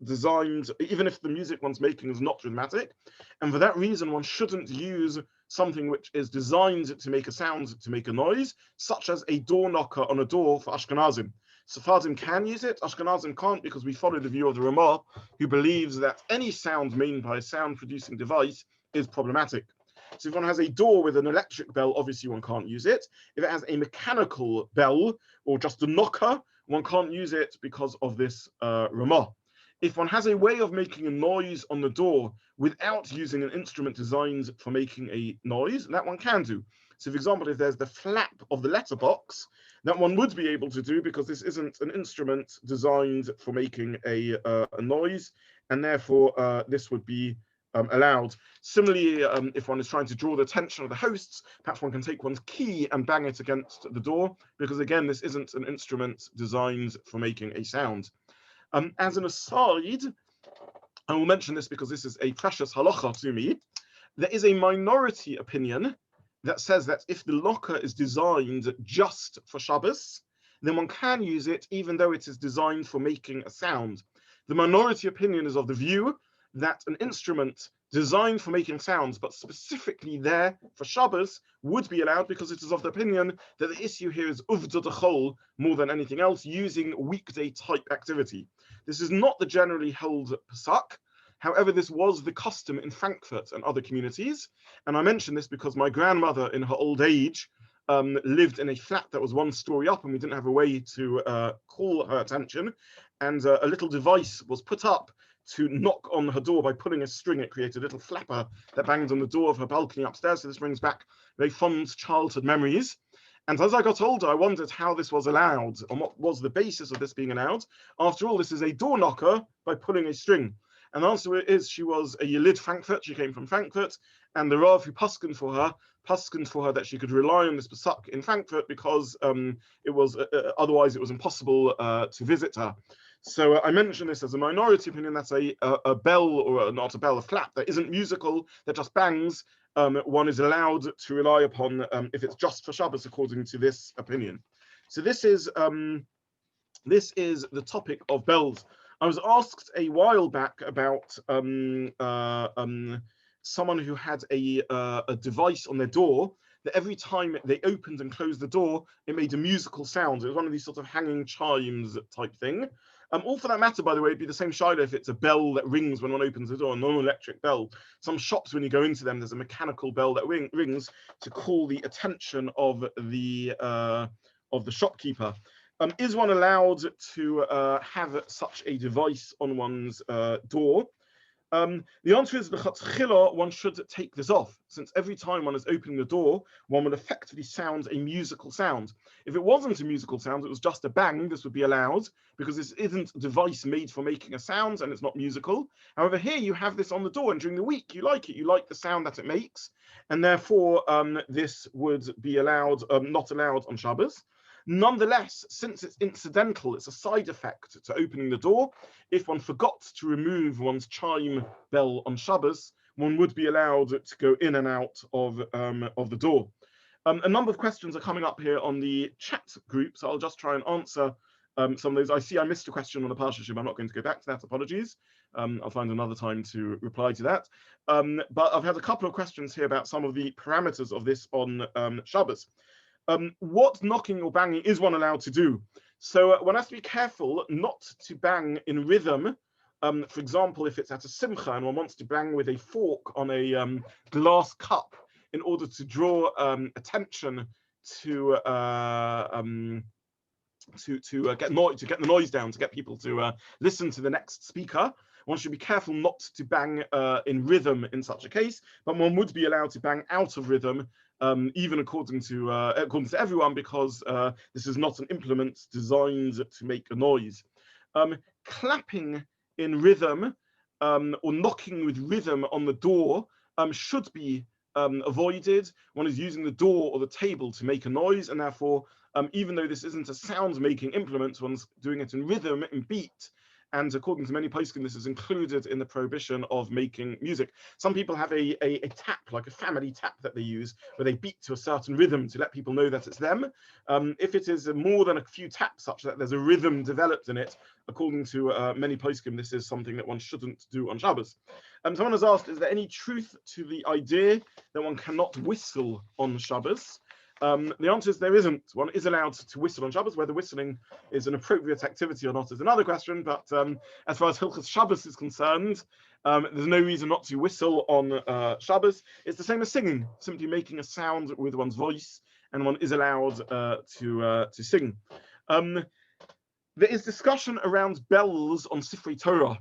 designed, even if the music one's making is not rhythmic. And for that reason, one shouldn't use something which is designed to make a sound, to make a noise, such as a door knocker on a door for Ashkenazim. Sephardim can use it, Ashkenazim can't, because we follow the view of the Ramah, who believes that any sound made by a sound-producing device is problematic. So if one has a door with an electric bell, obviously one can't use it. If it has a mechanical bell or just a knocker, one can't use it because of this Ramah. If one has a way of making a noise on the door without using an instrument designed for making a noise, that one can do. So for example, if there's the flap of the letterbox, that one would be able to do because this isn't an instrument designed for making a noise, and therefore this would be allowed. Similarly, if one is trying to draw the attention of the hosts, perhaps one can take one's key and bang it against the door, because again, this isn't an instrument designed for making a sound. As an aside, I will mention this because this is a precious halacha to me. There is a minority opinion that says that if the locker is designed just for Shabbos, then one can use it even though it is designed for making a sound. The minority opinion is of the view that an instrument designed for making sounds, but specifically there for Shabbos, would be allowed, because it is of the opinion that the issue here is uvda dechol more than anything else, using weekday type activity. This is not the generally held Pesach. However, this was the custom in Frankfurt and other communities. And I mention this because my grandmother, in her old age, lived in a flat that was one story up, and we didn't have a way to call her attention. And a little device was put up to knock on her door by pulling a string. It created a little flapper that banged on the door of her balcony upstairs. So this brings back very fond childhood memories. And as I got older, I wondered how this was allowed and what was the basis of this being allowed. After all, this is a door knocker by pulling a string. And the answer is she was a Yelid Frankfurt. She came from Frankfurt, and the Rav who paskened for her that she could rely on this Pesach in Frankfurt because it was otherwise it was impossible to visit her. So I mention this as a minority opinion. That's a bell, or not a bell, a flap that isn't musical, that just bangs. One is allowed to rely upon if it's just for Shabbos, according to this opinion. So this is the topic of bells. I was asked a while back about someone who had a device on their door that every time they opened and closed the door, it made a musical sound. It was one of these sort of hanging chimes type thing. All for that matter, by the way, it'd be the same shiur if it's a bell that rings when one opens the door, a non-electric bell. Some shops, when you go into them, there's a mechanical bell that rings to call the attention of the shopkeeper. Is one allowed to have such a device on one's door? The answer is, one should take this off, since every time one is opening the door, one would effectively sound a musical sound. If it wasn't a musical sound, it was just a bang, this would be allowed, because this isn't a device made for making a sound and it's not musical. However, here you have this on the door, and during the week you like it, you like the sound that it makes, and therefore this would be allowed, not allowed on Shabbos. Nonetheless, since it's incidental, it's a side effect to opening the door. If one forgot to remove one's chime bell on Shabbos, one would be allowed to go in and out of the door. A number of questions are coming up here on the chat group, so I'll just try and answer some of those. I see I missed a question on the Parsha. I'm not going to go back to that. Apologies. I'll find another time to reply to that. But I've had a couple of questions here about some of the parameters of this on Shabbos. What knocking or banging is one allowed to do? So one has to be careful not to bang in rhythm. For example, if it's at a simcha and one wants to bang with a fork on a glass cup in order to draw attention to get the noise down, to get people to listen to the next speaker, one should be careful not to bang in rhythm in such a case, but one would be allowed to bang out of rhythm, even according to everyone, because this is not an implement designed to make a noise. Clapping in rhythm or knocking with rhythm on the door should be avoided. One is using the door or the table to make a noise, and therefore, even though this isn't a sound-making implement, one's doing it in rhythm, in beat. And according to many poskim, this is included in the prohibition of making music. Some people have a tap, like a family tap that they use, where they beat to a certain rhythm to let people know that it's them. If it is more than a few taps, such that there's a rhythm developed in it, according to many poskim, this is something that one shouldn't do on Shabbos. Someone has asked, is there any truth to the idea that one cannot whistle on Shabbos? The answer is there isn't. One is allowed to whistle on Shabbos. Whether whistling is an appropriate activity or not is another question, but as far as Hilchos Shabbos is concerned, there's no reason not to whistle on Shabbos. It's the same as singing, simply making a sound with one's voice, and one is allowed to sing. There is discussion around bells on Sifrei Torah.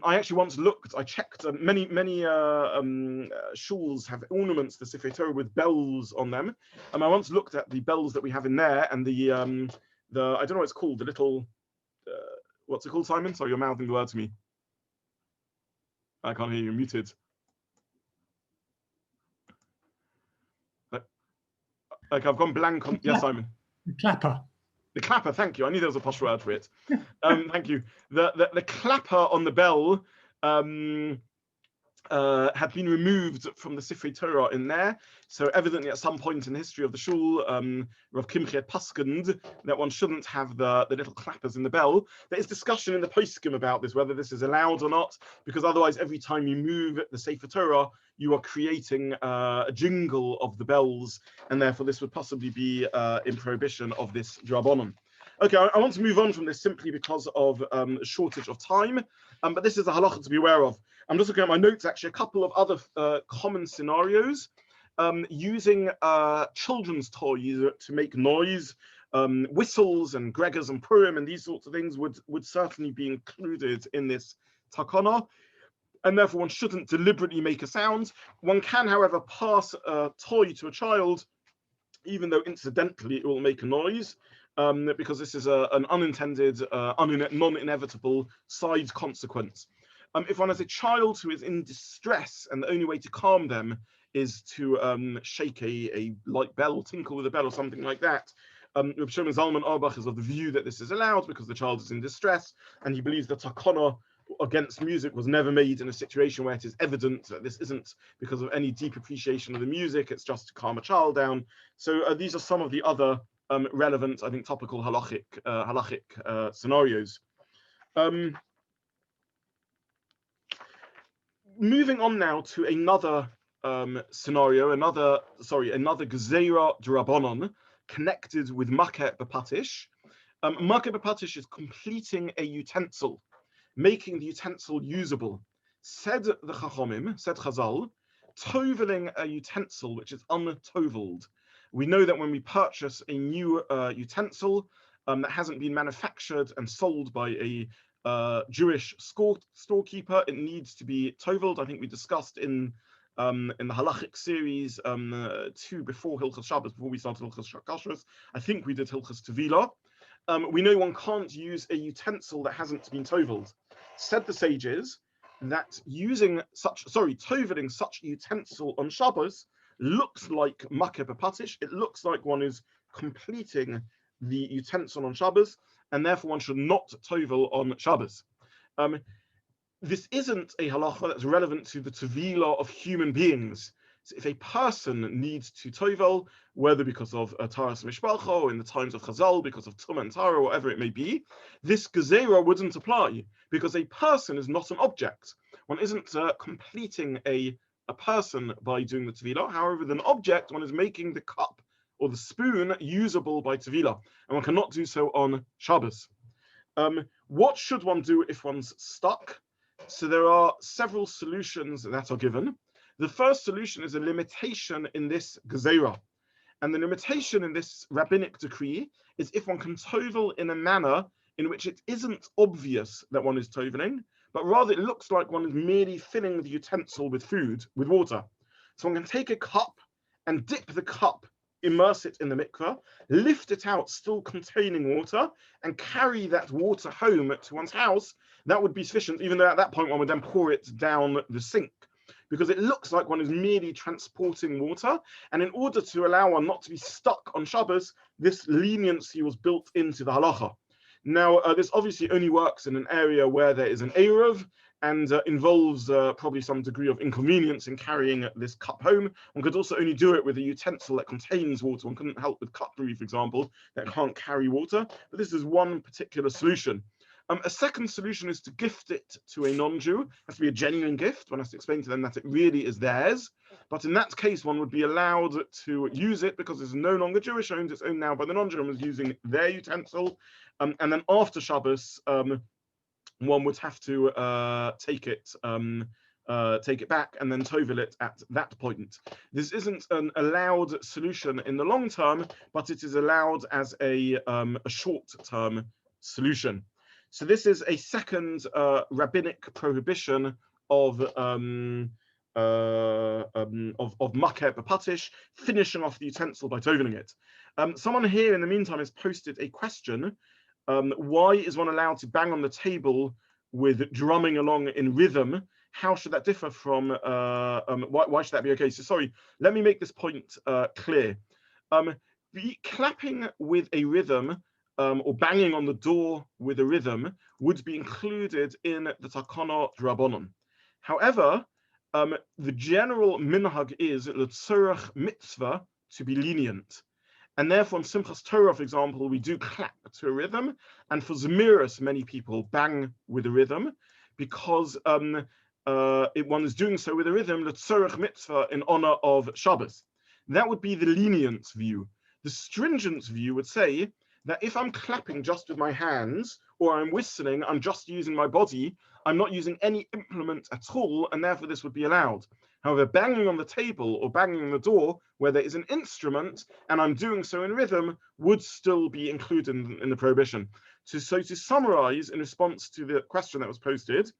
I actually once looked, I checked, many shuls have ornaments to Sifrei Torah with bells on them. I once looked at the bells that we have in there, and the I don't know what it's called, the little, what's it called, Simon? Sorry, you're mouthing the word to me. I can't hear you, you're muted. Like I've gone blank on, yes, Simon. The clapper. The clapper, thank you. I knew there was a posh word for it. Thank you. The clapper on the bell had been removed from the Sifrei Torah in there. So evidently at some point in the history of the shul, Rav Kimchi had paskened that one shouldn't have the little clappers in the bell. There is discussion in the poskim about this, whether this is allowed or not, because otherwise every time you move the Sefer Torah, you are creating a jingle of the bells, and therefore this would possibly be in prohibition of this drabonon. Okay, I want to move on from this simply because of a shortage of time, but this is a halacha to be aware of. I'm just looking at my notes, actually, a couple of other common scenarios. Using children's toys to make noise, whistles and gregors and purim and these sorts of things would certainly be included in this takana, and therefore one shouldn't deliberately make a sound. One can, however, pass a toy to a child, even though incidentally it will make a noise, because this is an unintended, non-inevitable side consequence. If one has a child who is in distress and the only way to calm them is to shake a light bell, tinkle with a bell or something like that, Rabbi Shimon Zalman Auerbach is of the view that this is allowed because the child is in distress, and he believes that takana against music was never made in a situation where it is evident that this isn't because of any deep appreciation of the music, it's just to calm a child down. So these are some of the other relevant, I think, topical halachic scenarios. Moving on now to another scenario, another Gezerah D'Rabbanan connected with Makkeh BePatish. Makkeh BePatish is completing a utensil, making the utensil usable. Said the Chachomim, said Chazal, toveling a utensil which is untoveled. We know that when we purchase a new utensil that hasn't been manufactured and sold by a Jewish storekeeper, it needs to be toveled. I think we discussed in the Halachic series two before Hilchos Shabbos, before we started Hilchos Kashrus. I think we did Hilchos Tevilat. We know one can't use a utensil that hasn't been toveled. Said the sages that toveling such utensil on Shabbos looks like Makkeh BePatish. It looks like one is completing the utensil on Shabbos, and therefore one should not tovel on Shabbos. This isn't a halacha that's relevant to the tevilah of human beings. So if a person needs to tovel, whether because of taras mishpacha or in the times of Chazal because of tum and tara, whatever it may be, this gezerah wouldn't apply because a person is not an object. One isn't completing a person by doing the tevilah. However, with an object, one is making the cup or the spoon usable by tevilah, and one cannot do so on Shabbos. What should one do if one's stuck? So there are several solutions that are given. The first solution is a limitation in this gezerah. And the limitation in this rabbinic decree is if one can tovel in a manner in which it isn't obvious that one is toveling, but rather it looks like one is merely filling the utensil with food, with water. So one can take a cup and dip the cup, immerse it in the mikveh, lift it out still containing water, and carry that water home to one's house. That would be sufficient, even though at that point one would then pour it down the sink, because it looks like one is merely transporting water. And in order to allow one not to be stuck on Shabbos, this leniency was built into the halacha. Now, this obviously only works in an area where there is an Eruv and involves probably some degree of inconvenience in carrying this cup home. One could also only do it with a utensil that contains water. One couldn't help with cutlery, for example, that can't carry water. But this is one particular solution. A second solution is to gift it to a non-Jew. It has to be a genuine gift. One has to explain to them that it really is theirs. But in that case, one would be allowed to use it because it's no longer Jewish owned. It's owned now by the non-Jew and is using their utensil. And then after Shabbos, one would have to take it back and then tovel it at that point. This isn't an allowed solution in the long term, but it is allowed as a short-term solution. So this is a second rabbinic prohibition of Makkeh BePatish, finishing off the utensil by toveling it. Someone here in the meantime has posted a question. Why is one allowed to bang on the table with drumming along in rhythm? How should that differ from, why should that be okay? So sorry, let me make this point clear. The clapping with a rhythm or banging on the door with a rhythm would be included in the Takana D'Rabbanan. However, the general minhag is l'tzorach mitzvah, to be lenient. And therefore, in Simchas Torah, for example, we do clap to a rhythm. And for Zemiros, many people bang with a rhythm because one is doing so with a rhythm, l'tzorach mitzvah, in honor of Shabbos. That would be the lenient view. The stringent view would say that if I'm clapping just with my hands or I'm whistling, I'm just using my body, I'm not using any implement at all, and therefore this would be allowed. However, banging on the table or banging on the door where there is an instrument and I'm doing so in rhythm would still be included in the prohibition. So to summarize, in response to the question that was posted,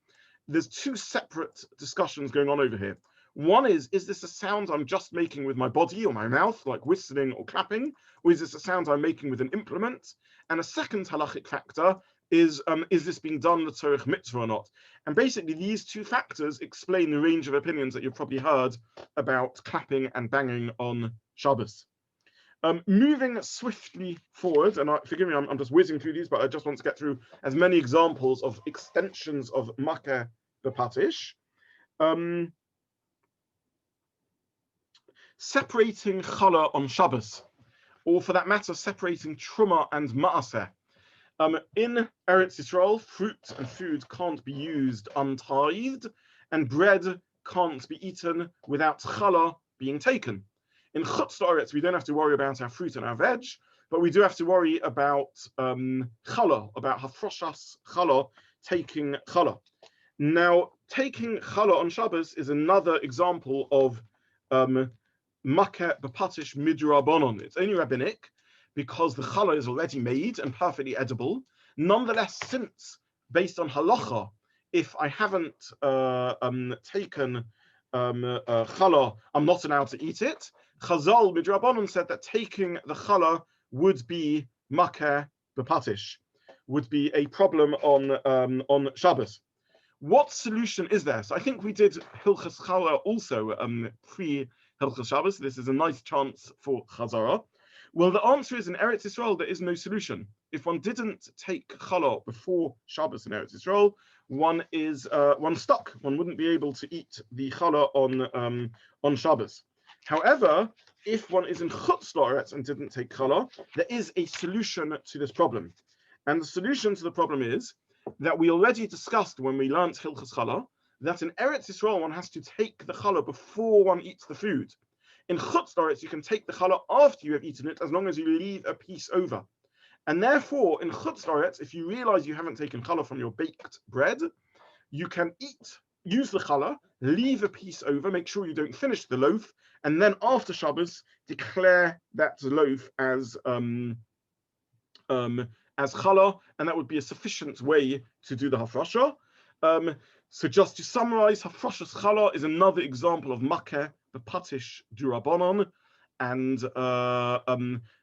there's two separate discussions going on over here. One is this a sound I'm just making with my body or my mouth, like whistling or clapping, or is this a sound I'm making with an implement? And a second halachic factor is this being done l'tzorech mitzvah or not? And basically these two factors explain the range of opinions that you've probably heard about clapping and banging on Shabbos. Moving swiftly forward, and forgive me, I'm just whizzing through these, but I just want to get through as many examples of extensions of Makkeh BePatish. Separating challah on Shabbos, or for that matter, separating truma and maaseh. In Eretz Yisrael, fruit and food can't be used untithed, and bread can't be eaten without challah being taken. In Chutz La'aretz, we don't have to worry about our fruit and our veg, but we do have to worry about challah, about Hafrashat Challah, taking challah. Now, taking challah on Shabbos is another example of Makkeh BePatish midrabanon. It's only rabbinic because the challah is already made and perfectly edible. Nonetheless, since based on halacha, if I haven't taken challah, I'm not allowed to eat it. Chazal midrabanon said that taking the challah would be Makkeh BePatish, would be a problem on Shabbos. What solution is there? So I think we did Hilchas Challah also pre Hilchas Shabbos. This is a nice chance for Chazara. Well, the answer is in Eretz Yisrael there is no solution. If one didn't take challah before Shabbos in Eretz Yisrael, one is stuck. One wouldn't be able to eat the challah on Shabbos. However, if one is in Chutz La'aretz and didn't take challah, there is a solution to this problem. And the solution to the problem is that we already discussed when we learnt Hilchas Challah, that in Eretz Yisrael one has to take the challah before one eats the food. In Chutz La'aretz you can take the challah after you have eaten it, as long as you leave a piece over. And therefore, in Chutz La'aretz, if you realize you haven't taken challah from your baked bread, you can use the challah, leave a piece over, make sure you don't finish the loaf, and then after Shabbos, declare that loaf as challah, and that would be a sufficient way to do the hafrasha. So just to summarize, Hafrashat Challah is another example of Makkeh BePatish Durabanon, and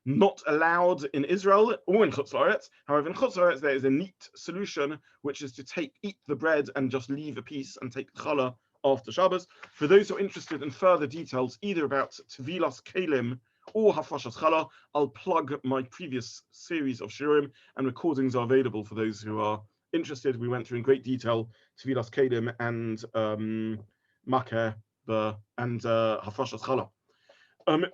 not allowed in Israel or in Chutz La'aretz. However, in Chutz La'aretz there is a neat solution, which is to eat the bread and just leave a piece and take challah after Shabbos. For those who are interested in further details, either about Tevilat Kelim or Hafrashat Challah, I'll plug my previous series of shiurim, and recordings are available for those who are interested. We went through in great detail Tevilat Kelim and Makkeh and Hafrashat Challah.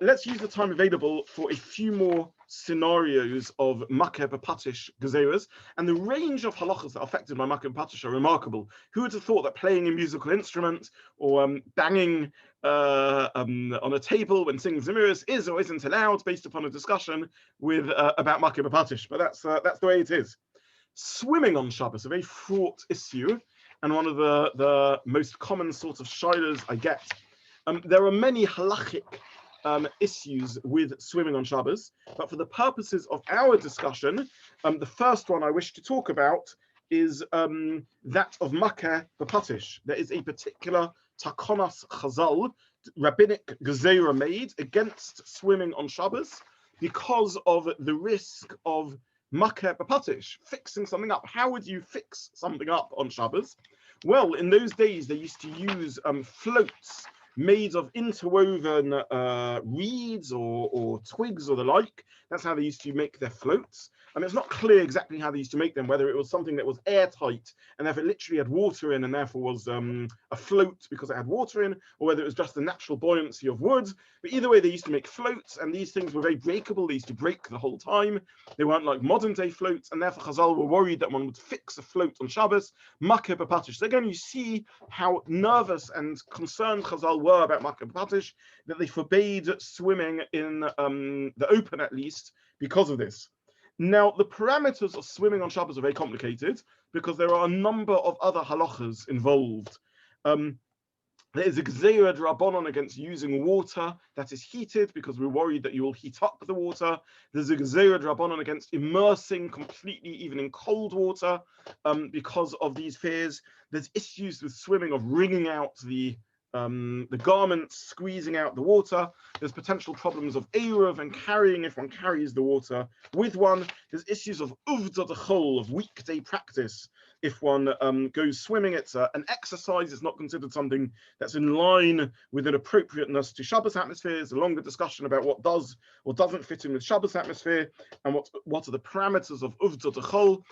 Let's use the time available for a few more scenarios of Makkeh BePatish gezeras, and the range of halachas that are affected by Makkeh BePatish are remarkable. Who would have thought that playing a musical instrument or banging on a table when singing Zemiros is or isn't allowed, based upon a discussion with about Makkeh BePatish? But that's the way it is. Swimming on Shabbos, a very fraught issue, and one of the most common sort of shiurs I get. There are many halachic issues with swimming on Shabbos, but for the purposes of our discussion, the first one I wish to talk about is that of Makkeh BePatish. There is a particular takonas chazal, rabbinic gezerah made against swimming on Shabbos because of the risk of Makkeh BePatish, fixing something up. How would you fix something up on Shabbos? Well, in those days they used to use floats made of interwoven reeds or twigs or the like. That's how they used to make their floats. And it's not clear exactly how they used to make them, whether it was something that was airtight and therefore literally had water in and therefore was a float because it had water in, or whether it was just the natural buoyancy of wood. But either way, they used to make floats, and these things were very breakable. They used to break the whole time. They weren't like modern day floats, and therefore Chazal were worried that one would fix a float on Shabbos. Makkeh BePatish. So again, you see how nervous and concerned Chazal were about Makkeh BePatish, that they forbade swimming in the open at least because of this. Now, the parameters of swimming on Shabbos are very complicated because there are a number of other halachas involved. There is a gzeira d'Rabbanan against using water that is heated because we're worried that you will heat up the water. There's a gzeira d'Rabbanan against immersing completely even in cold water because of these fears. There's issues with swimming of wringing out the garments, squeezing out the water. There's potential problems of eruv and carrying if one carries the water with one. There's issues of uvda d'chol, of weekday practice. If one goes swimming, it's an exercise. It's not considered something that's in line with an appropriateness to Shabbos atmosphere. There's a longer discussion about what does or doesn't fit in with Shabbos atmosphere and what are the parameters of uvda d'chol.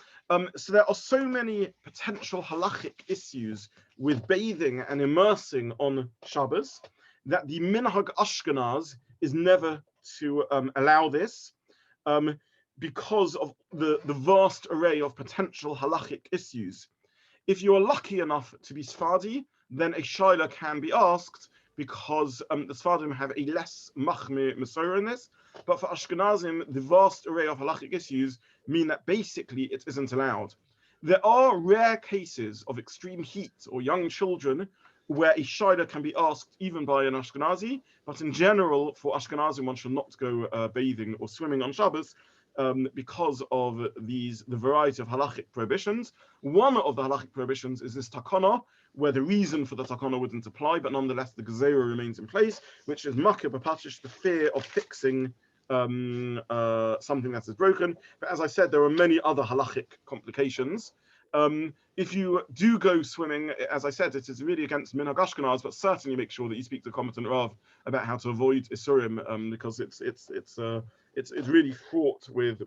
So there are so many potential halachic issues with bathing and immersing on Shabbos that the minhag Ashkenaz is never to allow this because of the vast array of potential halachic issues. If you are lucky enough to be Sephardi, then a shaila can be asked because the Sephardim have a less machmir Masorah in this, but for Ashkenazim, the vast array of halachic issues mean that basically it isn't allowed. There are rare cases of extreme heat or young children where a shaila can be asked even by an Ashkenazi, but in general, for Ashkenazim, one should not go bathing or swimming on Shabbos because of the variety of halachic prohibitions. One of the halachic prohibitions is this takana, where the reason for the takana wouldn't apply, but nonetheless the gezeira remains in place, which is Makkeh BePatish, the fear of fixing something that is broken. But as I said, there are many other halachic complications. If you do go swimming, as I said, it is really against minhag Ashkenaz, but certainly make sure that you speak to a competent Rav about how to avoid isurim, because it's really fraught with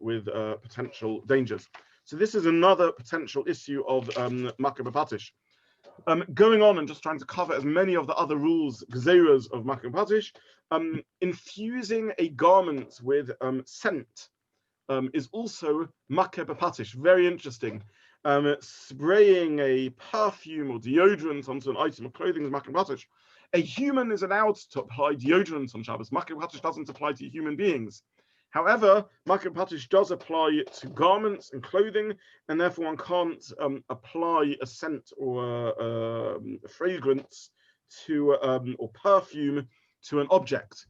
potential dangers. So this is another potential issue of Makkeh BePatish. Going on and just trying to cover as many of the other rules, gezeiras of Makkeh BePatish, infusing a garment with scent is also Makkeh BePatish. Very interesting. Spraying a perfume or deodorant onto an item of clothing is Makkeh BePatish. A human is allowed to apply deodorant on Shabbos. Makkeh BePatish doesn't apply to human beings. However, Makkeh BePatish does apply to garments and clothing, and therefore one can't apply a scent or a fragrance to or perfume to an object.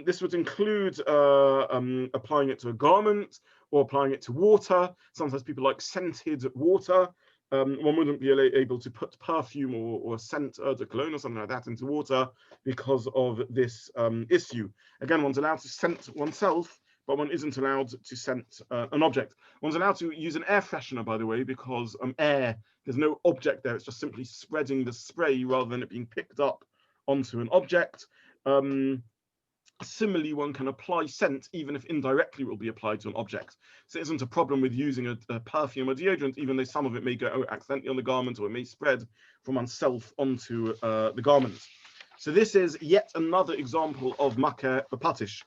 This would include applying it to a garment or applying it to water. Sometimes people like scented water. One wouldn't be able to put perfume or scent eau de cologne or something like that into water because of this issue. Again, one's allowed to scent oneself, but one isn't allowed to scent an object. One's allowed to use an air freshener, by the way, because air, there's no object there. It's just simply spreading the spray rather than it being picked up onto an object. Similarly, one can apply scent even if indirectly it will be applied to an object. So it isn't a problem with using a perfume or deodorant, even though some of it may go accidentally on the garment or it may spread from oneself onto the garment. So this is yet another example of Makkeh BePatish.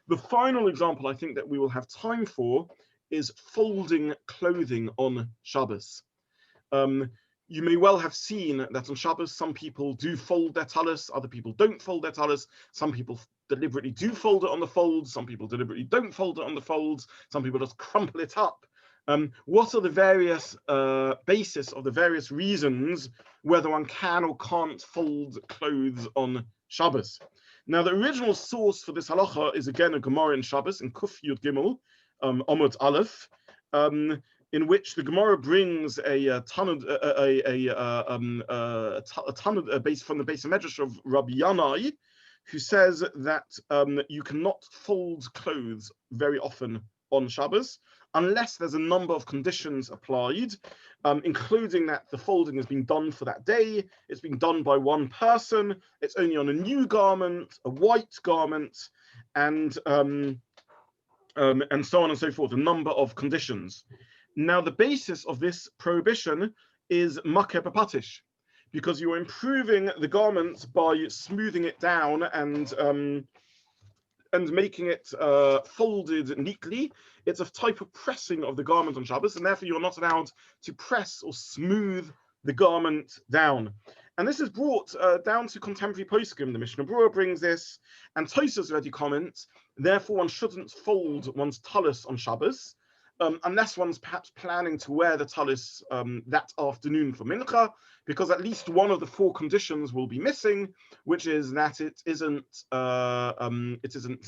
The final example I think that we will have time for is folding clothing on Shabbos. You may well have seen that on Shabbos, some people do fold their tallis, other people don't fold their tallis. Some people deliberately do fold it on the folds, some people deliberately don't fold it on the folds, some people just crumple it up. What are the various basis of the various reasons whether one can or can't fold clothes on Shabbos? Now, the original source for this halacha is again a Gemara in Shabbos in Kuf Yud Gimel, Amud Aleph, in which the Gemara brings a tanud based from the base of Medrash of Rabbi Yanai, who says that you cannot fold clothes very often on Shabbos, unless there's a number of conditions applied, including that the folding has been done for that day, it's been done by one person, it's only on a new garment, a white garment, and so on and so forth, a number of conditions. Now, the basis of this prohibition is Makkeh BePatish, because you're improving the garment by smoothing it down and making it folded neatly. It's a type of pressing of the garment on Shabbos, and therefore you're not allowed to press or smooth the garment down. And this is brought down to contemporary poskim. The Mishnah Berurah brings this, and Tosfos already comments, therefore one shouldn't fold one's tallis on Shabbos, unless one's perhaps planning to wear the tallis that afternoon for mincha, because at least one of the 4 conditions will be missing, which is that it isn't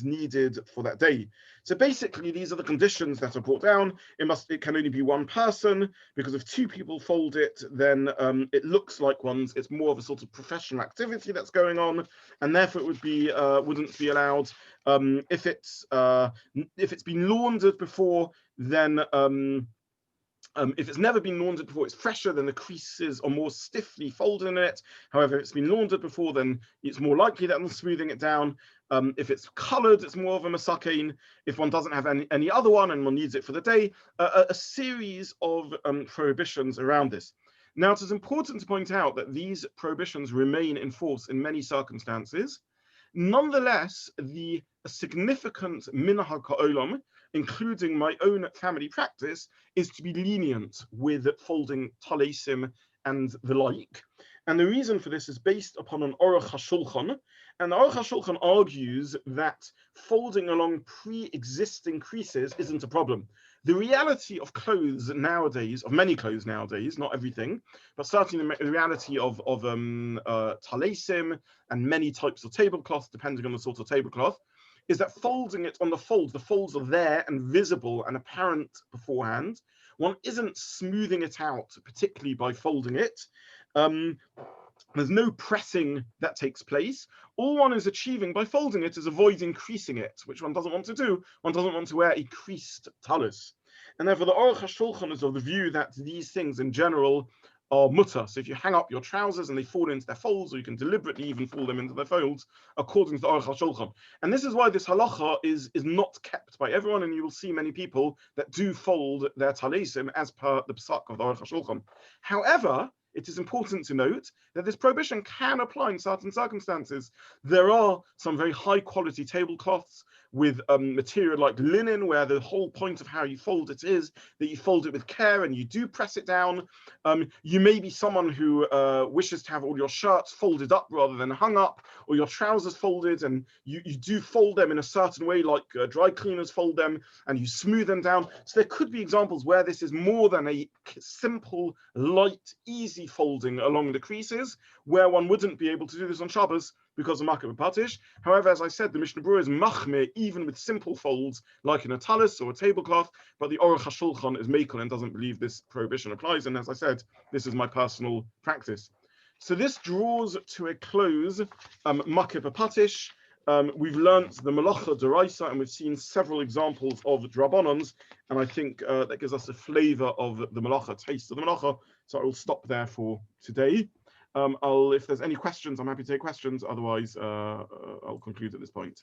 needed for that day. So basically, these are the conditions that are brought down. It can only be one person, because if 2 people fold it, then it looks like it's more of a sort of professional activity that's going on, and therefore it wouldn't be allowed. If it's been laundered before, then if it's never been laundered before, it's fresher, then the creases are more stiffly folded in it. However, if it's been laundered before, then it's more likely that I'm smoothing it down. If it's coloured, it's more of a masakein. If one doesn't have any other one and one needs it for the day, a series of prohibitions around this. Now, it is important to point out that these prohibitions remain in force in many circumstances. Nonetheless, the significant minhag ha'olam, including my own family practice, is to be lenient with folding talesim and the like. And the reason for this is based upon an Aruch HaShulchan. And the Aruch HaShulchan argues that folding along pre-existing creases isn't a problem. The reality of clothes nowadays, of many clothes nowadays, not everything, but certainly the reality of talesim and many types of tablecloth, depending on the sort of tablecloth, is that folding it on the folds are there and visible and apparent beforehand. One isn't smoothing it out, particularly by folding it. There's no pressing that takes place. All one is achieving by folding it is avoiding creasing it, which one doesn't want to do. One doesn't want to wear a creased tallis. And therefore the Aruch HaShulchan is of the view that these things in general are mutter. So if you hang up your trousers and they fall into their folds, or you can deliberately even fall them into their folds, according to the Aruch HaShulchan. And this is why this halacha is not kept by everyone, and you will see many people that do fold their talesim as per the psak of the Aruch HaShulchan. However, it is important to note that this prohibition can apply in certain circumstances. There are some very high quality tablecloths with material like linen, where the whole point of how you fold it is that you fold it with care and you do press it down. You may be someone who wishes to have all your shirts folded up rather than hung up, or your trousers folded, and you do fold them in a certain way, like dry cleaners fold them, and you smooth them down. So there could be examples where this is more than a simple, light, easy folding along the creases, where one wouldn't be able to do this on Shabbos because of Makkeh BePatish. However, as I said, the Mishnah Berurah is machmir even with simple folds like in a tallis or a tablecloth, but the Aruch HaShulchan is makel and doesn't believe this prohibition applies. And as I said, this is my personal practice. So this draws to a close Makkeh BePatish. We've learnt the Melacha D'Oraisa, and we've seen several examples of Drabbanans, and I think that gives us a flavour of the Melacha, taste of the Melacha. So I will stop there for today. If there's any questions, I'm happy to take questions. Otherwise, I'll conclude at this point.